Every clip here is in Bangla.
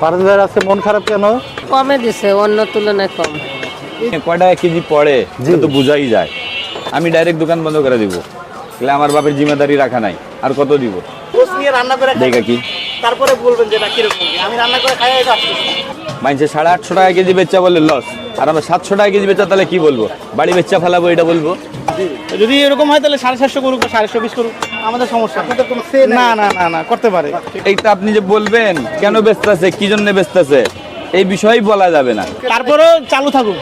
পারভেজ ভাইয়ের আজকে মন খারাপ কেন? কমে দিছে, অন্য তুলনায় কম। কয় টাকা কেজি পড়ে তো বুঝাই যায়। আমি ডাইরেক্ট দোকান বন্ধ করে দিব, আমার বাপের জিম্মেদারি রাখা নাই। আর কত দিব? দেখা কি তারপরে বলবেন যে না কিরকম আমি রান্না করে খাই আসতেছি। মাইনছে 850 টাকা কেজি বেচা বলে লস, আর আমরা 700 টাকা কেজি বেচা, তাহলে কি বলবো? বাড়ি বেচা ফেলাবো এটা বলবো? যদি এরকম হয় তাহলে 750 করুক বা 720 করুক, আমাদের সমস্যা না না না না করতে পারে। এইটা আপনি যে বলবেন কেন বেচতেছে, কি জন্য বেচতেছে, এই বিষয়ই বলা যাবে না। তারপরেও চালু থাকুক,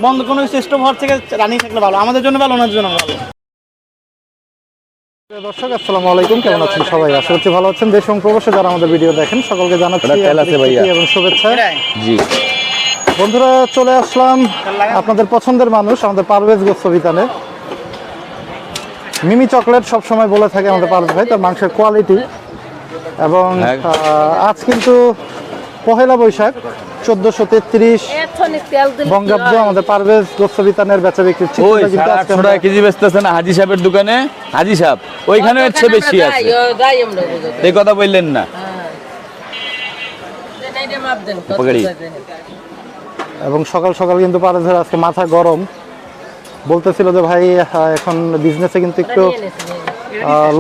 বন্ধ কোনো শ্রেষ্ঠ ভর থেকে রানিং থাকলে ভালো, আমাদের জন্য ভালো, ওনাদের জন্য ভালো। দর্শক আসসালামু আলাইকুম, কেমন আছেন সবাই? আশা করছি ভালো আছেন। দেশ এবং প্রবাসে যারা আমাদের ভিডিও দেখেন সকলকে জানাচ্ছি এবং শুভেচ্ছা। জি বন্ধুরা, চলে আসলাম আপনাদের পছন্দের মানুষ আমাদের পারভেজ গোস্ত বিতানে। মিমি চকলেট সবসময় বলে থাকে আমাদের পারভেজ ভাই তার মাংসের কোয়ালিটি, এবং আজ কিন্তু পহেলা বৈশাখ 1433 বঙ্গাব্দ। আমাদের পারভেজ গোস্ত বিতানের বেচা বিক্রির ওই 850 টাকা কেজি বেচতেছে না হাজি সাহেবের দোকানে? হাজি সাহেব ওইখানে হচ্ছে বেশি আছে, এই কথা বললেন না। এবং সকাল সকাল কিন্তু পারভেজের আজকে মাথা গরম, বলতেছিল যে ভাই এখন বিজনেসে কিন্তু একটু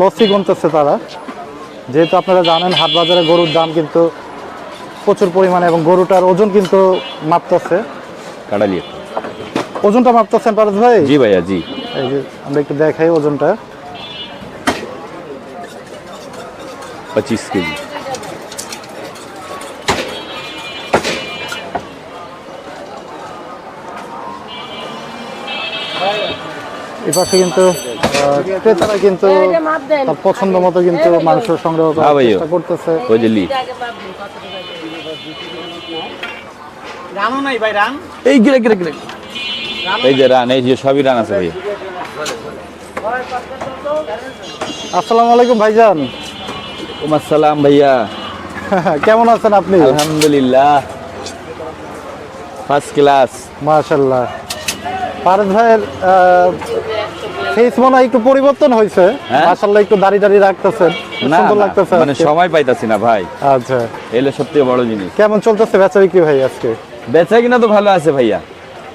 লসই গুনতেছে তারা, যেহেতু আপনারা জানেন হাট বাজারে গরুর দাম কিন্তু প্রচুর পরিমাণে, এবং গরুটার ওজন কিন্তু মাপতেছে। কাটালি ওজনটা মাপতেছেন পারভেজ ভাই? জি ভাইয়া জি। এই যে আমরা একটু দেখাই ওজনটা। 25 কেজি। এই পাশে কিন্তু ক্রেতারা কিন্তু তার পছন্দ মতো কিন্তু মাংস সংগ্রহ করার চেষ্টা করতেছে। রানও নাই ভাই, রান এই গিরে গিরে গিরে, এই যে রান, এই যে সবই রান আছে ভাইয়া। আসসালামু আলাইকুম ভাইজান। আসসালাম ভাইয়া, কেমন আছেন আপনি? আলহামদুলিল্লাহ ফার্স্ট ক্লাস। মাশাআল্লাহ। পারভেজ ভাইয়ের ফেস মনে হয় একটু পরিবর্তন হয়েছে, মাশাআল্লাহ একটু দাড়ি দাড়ি রাখতেছেন, সুন্দর লাগতেছে। মানে সময় পাইতাছি না ভাই। আচ্ছা, এলে সবথেকে বড় জিনিস। কেমন চলতেছে বেচা বিক্রি ভাই আজকে? বেচা কিনা তো ভালো আছে ভাইয়া,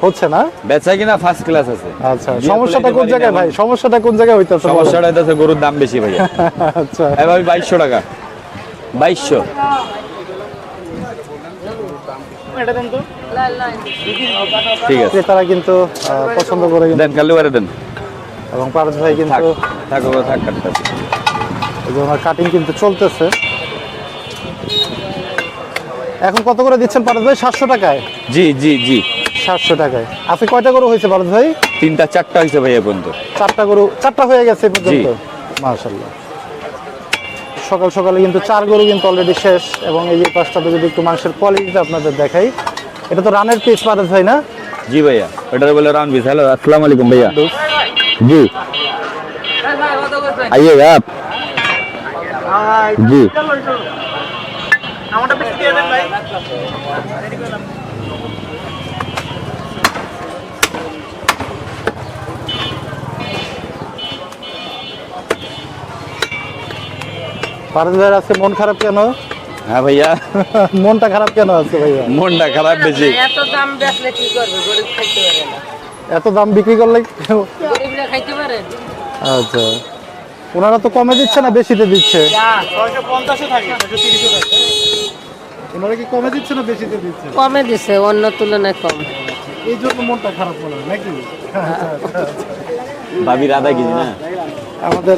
হচ্ছে না? বেচা কিনা ফার্স্ট ক্লাস আছে। আচ্ছা, সমস্যাটা কোন জায়গায় ভাই? সমস্যাটা কোন জায়গায় হইতাছে? সমস্যাটা হইতাছে গরুর দাম বেশি ভাইয়া। আচ্ছা, এই ভাই 2200 টাকা, 2200। এটা দেন তো। ঠিক আছে, তারা কিন্তু পছন্দ করে দেন কালু বারে দেন। এবং পারভেজ ভাই কিন্তু থাক কাটতেছে, এই যে ওনার কাটিং কিন্তু চলতেছে। এখন কত করে দিচ্ছেন পারভেজ ভাই? 700 টাকায়? জি জি জি 700 টাকায়। আজকে কয়টা গরু হয়েছে পারভেজ ভাই? 3টা 4টা হয়েছে ভাইয়া পর্যন্ত। 4টা গরু, 4টা হয়ে গেছে পর্যন্ত। মাশাআল্লাহ। সকাল সকালে কিন্তু 4 গরু কিন্তু অলরেডি শেষ। এবং এই যে পাঁচটাতে যদি একটু মাংসের কোয়ালিটিটা আপনাদের দেখাই, এটা তো রানের পিস পারভেজ ভাই না? জি ভাইয়া, ওটা বলে রান পিস। হ্যালো, আসসালামু আলাইকুম ভাইয়া। জি आइए आप। जी আমারটা বেশি দিয়ে দেন ভাই। পারভেজ ভাইয়ের আজকে মন খারাপ কেন? হ্যাঁ ভাইয়া, মনটা খারাপ কেন আজকে ভাইয়া? মনটা খারাপ বেশি। এত দাম বেচলে কি করবে? গরিব খাইতে পারে না। এত দাম বিক্রি করলে গরিবরা খাইতে পারে? আচ্ছা, ওনারা তো কমে দিচ্ছে না বেশিতে দিচ্ছে? 650 থাকে, 630 থাকে। ওনারা কি কমে দিচ্ছে না বেশিতে দিচ্ছে? কমে দিছে, অন্য তুলনায় কম। এই জন্য মনটা খারাপ হলো নাকি? ভাবির আধা কেজি না। আমাদের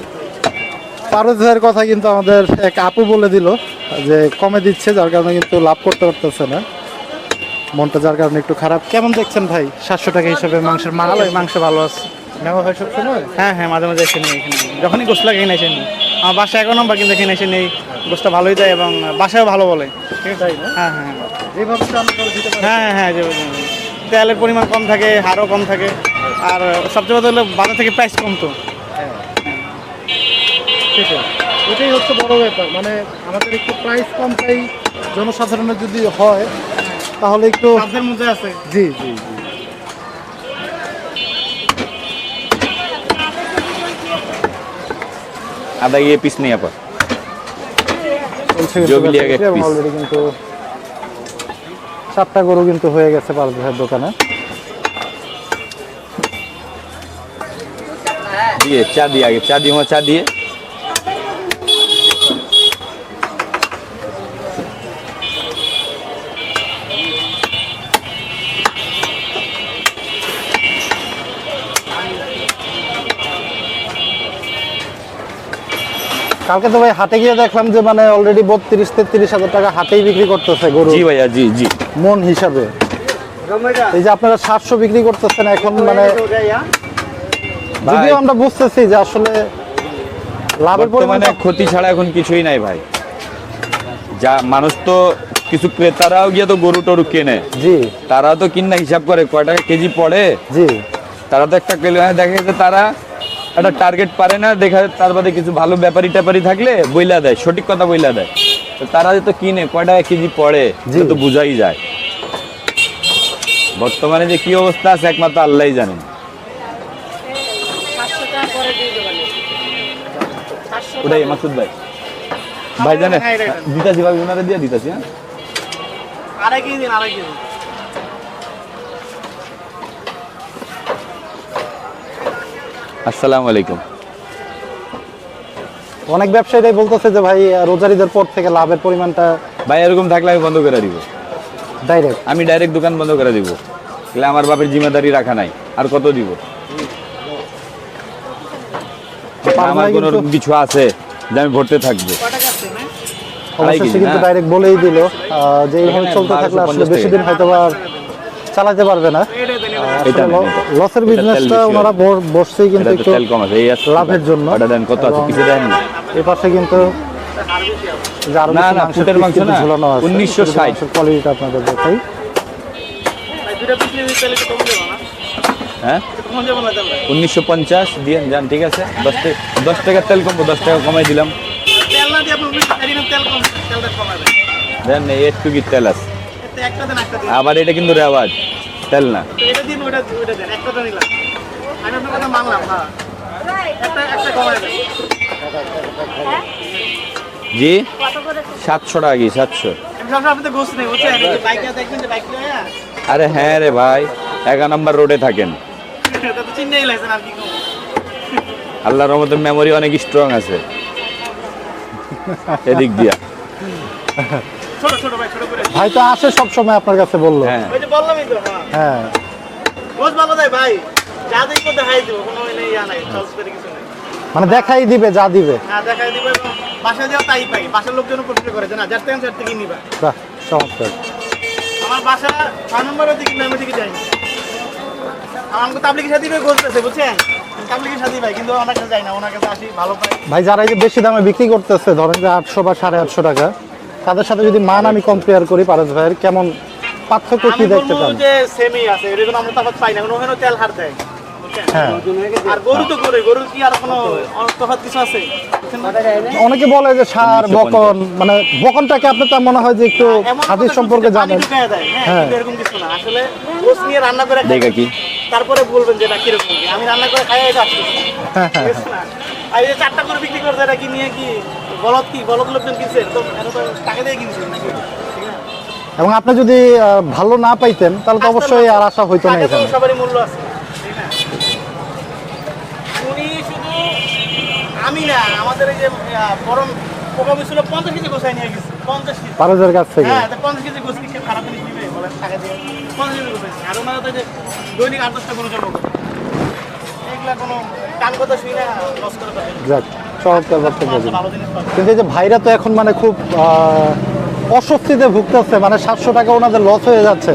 পারভেজ ভাইয়ের কথা কিন্তু আমাদের এক আপু বলে দিল যে কমে দিচ্ছে, যার কারণে কিন্তু লাভ করতে পারতেছে না, মনটা যার কারণে একটু খারাপ। কেমন দেখছেন ভাই 700 টাকা হিসাবে মাংসের মান? মাংস ভালো আছে। নেওয়া হয় সবসময়? হ্যাঁ হ্যাঁ, মাঝে মাঝে এসে নিই এখানে, যখনই গোস্ত লাগে এখানে এসে নিই। আমার বাসা 1 নম্বর, কিন্তু এখানে এসে নেই, গোস্তটা ভালোই দেয় এবং বাসায়ও ভালো বলে। ঠিক আছে? হ্যাঁ হ্যাঁ যেভাবে রান্না করে দিতে পারে। হ্যাঁ হ্যাঁ, যে তেলের পরিমাণ কম থাকে, হাড়ও কম থাকে, আর সবচেয়ে বড় হলো বাজার থেকে প্রাইস কম তো। এটাই হচ্ছে বড় ব্যাপার, মানে আমাদের একটু প্রাইস কম পাই জনসাধারণের যদি হয় তাহলে একটু সাধ্যের মধ্যে আছে। জি জি জি। आधा ये पीस नहीं आपा চলছে जो भी लिया गया কিন্তু piece। অলরেডি কিন্তু 4টা গরু কিন্তু হয়ে গেছে পারভেজ ভাইয়ের দোকানে। দিয়ে চা দিয়ে আগে চা দিয়ে চা দিয়ে কালকে তো ভাই হাটে গিয়ে দেখলাম যে মানে অলরেডি 32-33 হাজার টাকা হাটেই বিক্রি করতেছে গরু জি ভাইয়া জি জি। মন হিসাবে। এই যে আপনারা 700 বিক্রি করতেছেন এখন, মানে যদিও আমরা বুঝতেছি যে আসলে লাভের পরিমাণ বর্তমানে ক্ষতি ছাড়া এখন কিছুই নাই ভাই। যা মানুষ তো কিছু ক্রেতারাও গিয়ে তো গরু টরু কেনে, জি তারা তো কিনা হিসাব করে কয় টাকা কেজি পড়ে। জি তারা তো একটা দেখা গেছে তারা একটা টার্গেট পারে না, দেখা তার বাদে কিছু ভালো ব্যাপারী ট্যাপারি থাকলে বইলা দেয়, সঠিক কথা বইলা দেয়। তো তারা তো কিনে কয় টাকা কেজি পড়ে সেটা তো বোঝাই যায়। বর্তমানে যে কি অবস্থা আছে একমাত্র আল্লাহই জানেন। 500 টাকা করে দিয়ে দেবেন। 500 ওটাই মাসুদ ভাই, ভাই জানে দিতাছি ভাই, ওনারে দিয়ে দিতাছি। হ্যাঁ আড়াই কেজি দিন, আড়াই কেজি। আসসালামু আলাইকুম। অনেক ব্যবসায়ীরাই বলতেছে যে ভাই রোজার ঈদের পর থেকে লাভের পরিমাণটা ভাই এরকম থাকলে আমি বন্ধ করে দিব, ডাইরেক্ট। আমি ডাইরেক্ট দোকান বন্ধ করে দিব। তাহলে আমার বাপের জিম্মেদারি রাখা নাই, আর কত দিব? আমার কোনো কিছু আছে যে আমি ভরতে থাকবো? অবশ্যই সে কিন্তু ডাইরেক্ট বলেই দিল যে এইভাবে চলতে থাকলে আসলে বেশি দিন হয়তো আর চালাতে পারবে না। এটা লসের বিজনেসটা ওনারা বসছেই কিন্তু একটু তেল কম আছে, এই আছে লাভের জন্য। ওটা দেন কত আছে কিছু দেন না। এই পাশে কিন্তু যে আরো না কিছু না মাংসের ফুটের piece মাংস কিন্তু না, ঝুলানো আছে। 1960। কোয়ালিটিটা আপনাদের দেখাই। দুইটা পিস নিয়ে তাহলে একটু কম দেবো না? হ্যাঁ একটু কম দেবো না তাহলে? 1950 দিয়ে যান, ঠিক আছে। 10 টাকার তেল কমবো, 10 টাকা কমাই দিলাম। তেল না দিয়ে আপনি তেল কম, তেলটা কমাবেন। দেন একটু কি তেল আছে, এতে একটা দেন, একটা দিন। আবার এটা কিন্তু রেওয়াজ তেল না। তো এটা দিন, ওইটা দেন, একটা তো নিলাম। আমি আপনার কথা মানলাম, হ্যাঁ। একটা কমায় দেন। জি 700 টাকা কি 700? আমি সবসময় আপনাদের গোছ নেই, বুঝছেন? এই যে বাইকে দেখবেন যে বাইক নিয়ে আরে হ্যাঁ রে ভাই, 11 নম্বর রোডে থাকেন। এটা তো চিন্তাই লাগছে না, আর কি কম। আল্লাহর রহমতের মেমোরি অনেক স্ট্রং আছে এদিক দিয়া। ছোট ছোট ভাই, ছোট করে। ভাই তো আসে সব সময় আপনার কাছে বললো। হ্যাঁ ওই যে বললামই তো, হ্যাঁ। হ্যাঁ গোছ ভালো দেয় ভাই, যা দেখবো দেখাই দিব, কোনো ইয়া নাই, চলস করে কিছু নেই। মানে দেখাই দিবে যা দিবে। হ্যাঁ দেখাই দিব, এবং বাসায় যাও তাই পাই। বাসার লোকজন প্রশ্ন করে যে না, যার থেকে চার থেকে নিবা। বাহ চমৎকার। আমার বাসা 6 নম্বরের দিকে, আমি দিকে যাই। আমাকে তাবলিগের সাথে বলতেছে, বুঝছেন? তাবলিগের সাথে ভাই, কিন্তু আমার কাছে যাই না, ওনার কাছে আসি, ভালো পাই। ভাই যারা এই যে বেশি দামে বিক্রি করতেছে, ধরেন যে 800 বা 850 টাকা, তাদের সাথে যদি মান আমি কম্পেয়ার করি পারভেজ ভাইয়ের, কেমন পার্থক্য কি আমি দেখতে বলবো পান? যে সেমই আছে, এর কোনো আমরা তফাৎ পাই না, কারণ ওখানে তেল হার দেয়, বুঝছেন? হ্যাঁ আর গরু তো গরু কি আর কোনো তফাৎ কিছু আছে? অনেকে বলে যে সার 1950 বকন, মানে বকনটাকে আপনি তার মনে হয় যে একটু এমন হাদিস কথা সম্পর্কে শুনছি যে পানি জানেন। ঢুকায় দেয়, হ্যাঁ, হ্যাঁ। কিন্তু এরকম কিছু না। আসলে গোশ নিয়ে রান্না করে দেখা কি তারপরে বলবেন যে এটা কিরকম কি। আমি রান্না করে খাই, এটা আসতেছি আর এই যে 4টা করে বিক্রি করছে, এটা কি নিয়ে কি বলদ লোকজন কিনছে? তো এটা তো টাকা দিয়ে কিনছে নাকি, ঠিক না? এবং আপনি যদি ভালো না পাইতেন তাহলে তো অবশ্যই আর আশা হইতো না টাকা তো এখানে। সবারই মূল্য আছে, ঠিক না? উনি শুধু আমি না, আমাদের এই যে বরং পোকা ছিল 50 কেজি গোছাই নিয়ে গেছে, 50 কেজি। পারভেজের কাছ থেকে। হ্যাঁ, 50 কেজি গোছ কি কেউ খারাপ জিনিস নিবে বলেন? টাকা দিয়ে 50 কেজি গোছাইছে। আর ওনারা তো যে দৈনিক 8-10টা গরু জন্ম করে, এগুলা কোনো কান কথা শুই না, লস করে দেয়। যাক চমৎকার বক্তব্য দিলেন। ভালো জিনিস পাবে। কিন্তু এই যে ভাইরা তো এখন মানে খুব অস্বস্তিতে ভুগতেছে, মানে 700 টাকা ওনাদের লস হয়ে যাচ্ছে।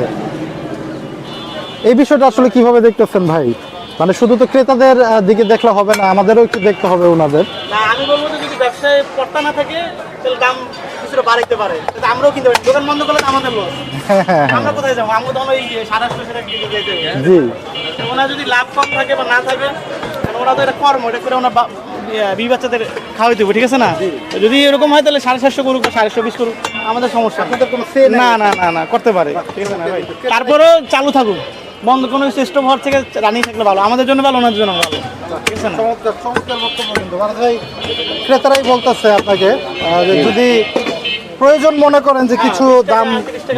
এই বিষয়টা আসলে কিভাবে দেখতেছেন ভাই? মানে শুধু তো ক্রেতাদের দিকে দেখলে হবে না, আমাদেরও একটু দেখতে হবে ওনাদের। না, আমি বলবো যে যদি ব্যবসায় পড়তা না থাকে তাহলে দাম কিছুটা বাড়াইতে পারে, তাতে আমরাও কিনতে পারি। দোকান বন্ধ করলে তো আমাদের লস। আমরা কোথায় যাবো? আমরা তখন ওই 750 টাকা দিকে যেতে হবে। জি ওনার যদি লাভ কম থাকে বা না থাকে, কারণ ওরা তো এটা কর্ম, এটা করে ওনার বিবি বাচ্চাদের খাওয়াই দেবো, ঠিক আছে না? তো যদি এরকম হয় তাহলে 750 করুক বা 720 করুক, আমাদের সমস্যা না। না না না করতে পারে, ঠিক আছে না ভাই? তারপরেও চালু থাকুক, বন্ধ কোনো চেষ্টা ভর থেকে রানিং থাকলে ভালো, আমাদের জন্য ভালো, ওনাদের জন্য ভালো, ঠিক আছে না? চমৎকার বক্তব্য কিন্তু মানে ভাই ক্রেতারাই বলতেছে আপনাকে যে যদি প্রয়োজন মনে করেন যে কিছু দাম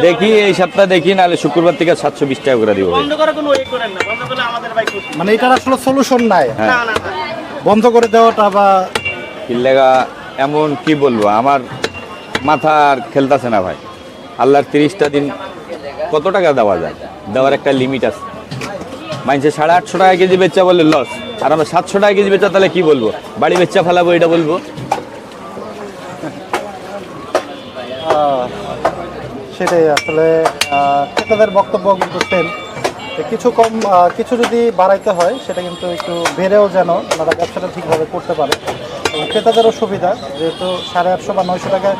দেখি এই সপ্তাহ দেখি, নাহলে শুক্রবার থেকে 720 টাকা করে দিব ভাই। বন্ধ করার কোনো ওয়ে করেন না, বন্ধ করলে আমাদের ভাই খুশি। মানে এটার আসলে সলিউশন নাই হ্যাঁ। না না না বন্ধ করে দেওয়াটা বা কিল্লেগা এমন কি বলবো, আমার মাথা আর খেলতেছে না ভাই। আল্লাহর 30টা দিন কত টাকা দেওয়া যায়, দেওয়ার একটা লিমিট আছে। মাইনছে 850 টাকা কেজি বেচা বলে লস, আর আমরা 700 টাকা কেজি বেচা, তাহলে কি বলবো? বাড়ি বেচা ফেলাবো এটা বলবো? সেটাই আসলে ক্রেতাদের বক্তব্য কিন্তু সেম, কিছু কম কিছু যদি বাড়াইতে হয় সেটা কিন্তু একটু বেড়েও যেন ওনারা ব্যবসাটা ঠিকভাবে করতে পারে এবং ক্রেতাদেরও সুবিধা, যেহেতু 850 বা 900 টাকায়।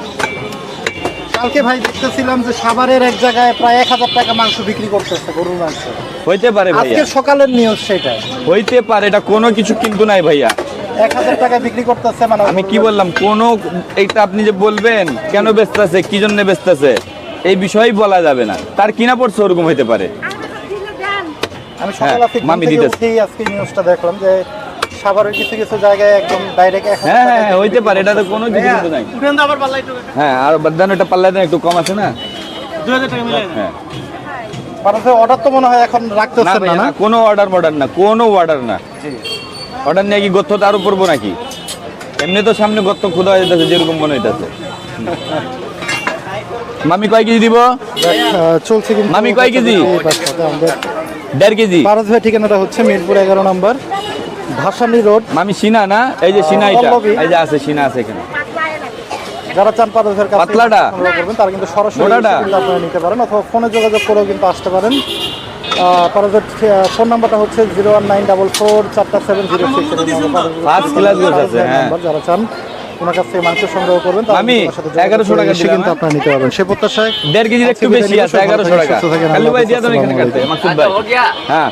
কালকে ভাই দেখতেছিলাম যে সাভারের এক জায়গায় প্রায় 1000 টাকা মাংস বিক্রি করতেছে, গরুর মাংস। হইতে পারে ভাইয়া, আজকে সকালের নিউজ সেটা, হইতে পারে, এটা কোনো কিছু কিন্তু নাই ভাইয়া। 1000 টাকা বিক্রি করতেছে। মানে আমি কি বললাম, কোনো এইটা আপনি যে বলবেন কেন বেচতেছে, কি জন্য বেচতেছে, এই বিষয়ই বলা যাবে না। তার কিনা পড়ছে ওরকম হইতে পারে। আমি সকালে হ্যাঁ, আজকে ঘুম মামি থেকে দিতেছে। উঠেই আজকে নিউজটা দেখলাম যে সাভারের কিছু কিছু জায়গায় একদম ডাইরেক্ট 1000 হ্যাঁ টাকা হ্যাঁ হইতে পারে, এটা তো কোনো কিছু কিন্তু নাই। উঠেন তো আবার পাল্লাই তো হ্যাঁ, আর বাদানো এটা পাল্লা দেন একটু কম আছে না? 2000 টাকা মিলাই দেন। হ্যাঁ, মানুষের অর্ডার তো মনে হয় এখন না রাখতেছেন ভাইয়া, না, না, কোনো অর্ডার মর্ডার না, কোনো অর্ডার না। অর্ডার নিয়ে কি গর্ত আরো পড়বো নাকি? এমনি তো সামনে গর্ত খোদা হয়ে যেতেছে, যেরকম মনে হইতেছে। মামি কয় কেজি দিব? চলছে কিন্তু মামি কয় কেজি? আমাদের 1.5 কেজি। পারস ভাই ঠিকানাটা হচ্ছে মিরপুর 11 নম্বর ভাসানী রোড। মামি সিনা না, এই যে সিনা, এটা পল্লবী। এই যে আছে সিনা আছে এখানে। যারা চান পারস ভাইয়ের কাছে পাতলাটা? সংগ্রহ করবেন তারা কিন্তু সরাসরি মোটাটা? এসে কিন্তু আপনারা নিতে পারেন, অথবা ফোনে যোগাযোগ করেও কিন্তু আসতে পারেন। পারসের ফোন নাম্বারটা হচ্ছে 01944 First class গোছ আছে, হ্যাঁ। যারা চান ওনার কাছ থেকে মাংস সংগ্রহ করবেন তারা মামি, কিন্তু ওনার সাথে যোগাযোগ 1100 টাকা করে এসে দিলাম, কিন্তু হ্যাঁ? আপনারা নিতে পারবেন। সে প্রত্যাশায় 1.5 কেজির একটু বেশি আছে, 1100 টাকা। কালু ভাই দিয়ে দেন এখানে কাটতে, মাকসুদ ভাই। হ্যাঁ।